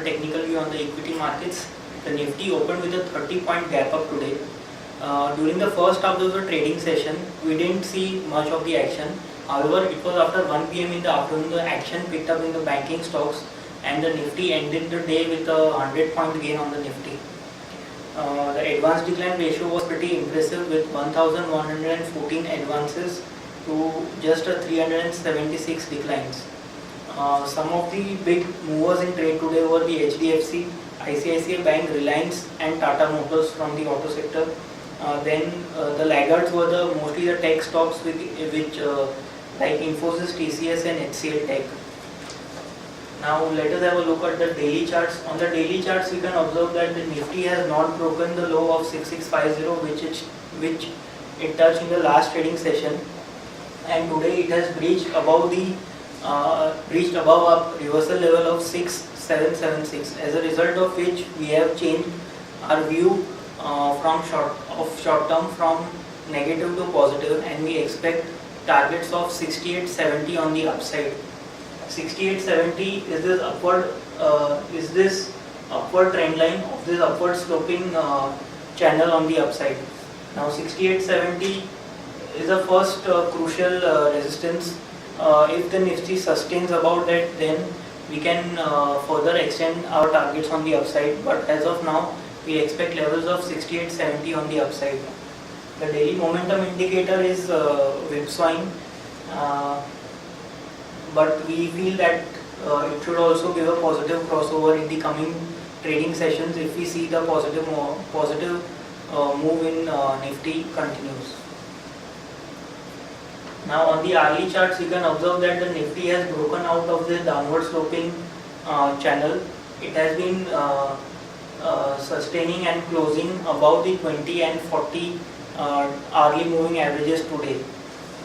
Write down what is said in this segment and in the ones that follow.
technical view on the equity markets. The Nifty opened with a 30-point gap up today. During the first half of the trading session, we didn't see much of the action. However, it was after 1 p.m. in the afternoon the action picked up in the banking stocks, and the Nifty ended the day with a 100-point gain on the Nifty. The advance decline ratio was pretty impressive, with 1,114 advances to just a 376 declines. Some of the big movers in trade today were the HDFC, ICICI Bank, Reliance and Tata Motors from the auto sector. Then the laggards were mostly the tech stocks which like Infosys, TCS and HCL Tech. Now let us have a look at the daily charts. On the daily charts, we can observe that the Nifty has not broken the low of 6650 which it touched in the last trading session, and today it has breached above a reversal level of 6776, as a result of which we have changed our view from short term from negative to positive, and we expect targets of 6870 on the upside. 6870 is this upward trend line of this upward sloping channel on the upside. Now 6870 is the first crucial resistance. If the Nifty sustains about that, then we can further extend our targets on the upside, but as of now we expect levels of 6870 on the upside. The daily momentum indicator is whipsawing, but we feel that it should also give a positive crossover in the coming trading sessions if we see the positive move in Nifty continues. Now on the hourly charts, you can observe that the Nifty has broken out of the downward sloping channel. It has been sustaining and closing above the 20 and 40 hourly moving averages today.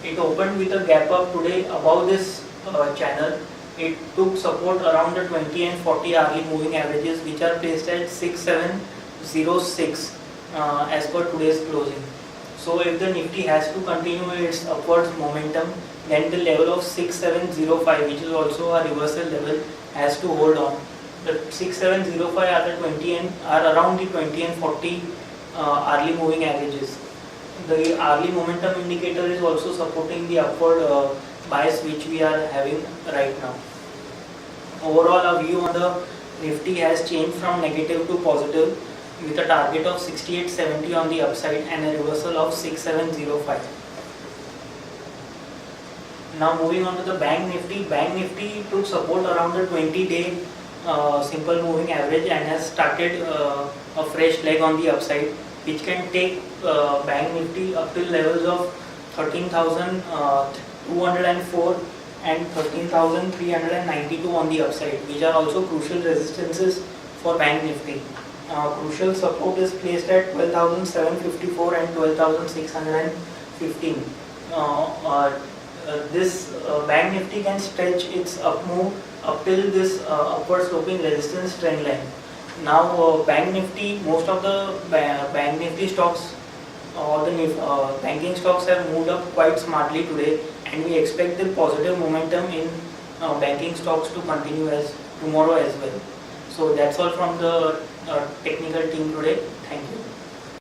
It opened with a gap up today above this channel. It took support around the 20 and 40 hourly moving averages, which are placed at 6706 as per today's closing. So if the Nifty has to continue its upwards momentum, then the level of 6705, which is also a reversal level, has to hold on. The 6705 are around the 20 and 40 hourly moving averages. The hourly momentum indicator is also supporting the upward bias which we are having right now. Overall, our view on the Nifty has changed from negative to positive, with a target of 6870 on the upside and a reversal of 6705. Now moving on to the Bank Nifty. Bank Nifty took support around the 20-day simple moving average and has started a fresh leg on the upside, which can take Bank Nifty up to levels of 13,204 and 13,392 on the upside, which are also crucial resistances for Bank Nifty. Crucial support is placed at 12,754 and 12,615. This Bank Nifty can stretch its up move up till this upward sloping resistance trend line. Now Bank Nifty, most of the Bank Nifty stocks or the banking stocks have moved up quite smartly today, and we expect the positive momentum in banking stocks to continue as tomorrow as well. So that's all from the technical team today. Thank you.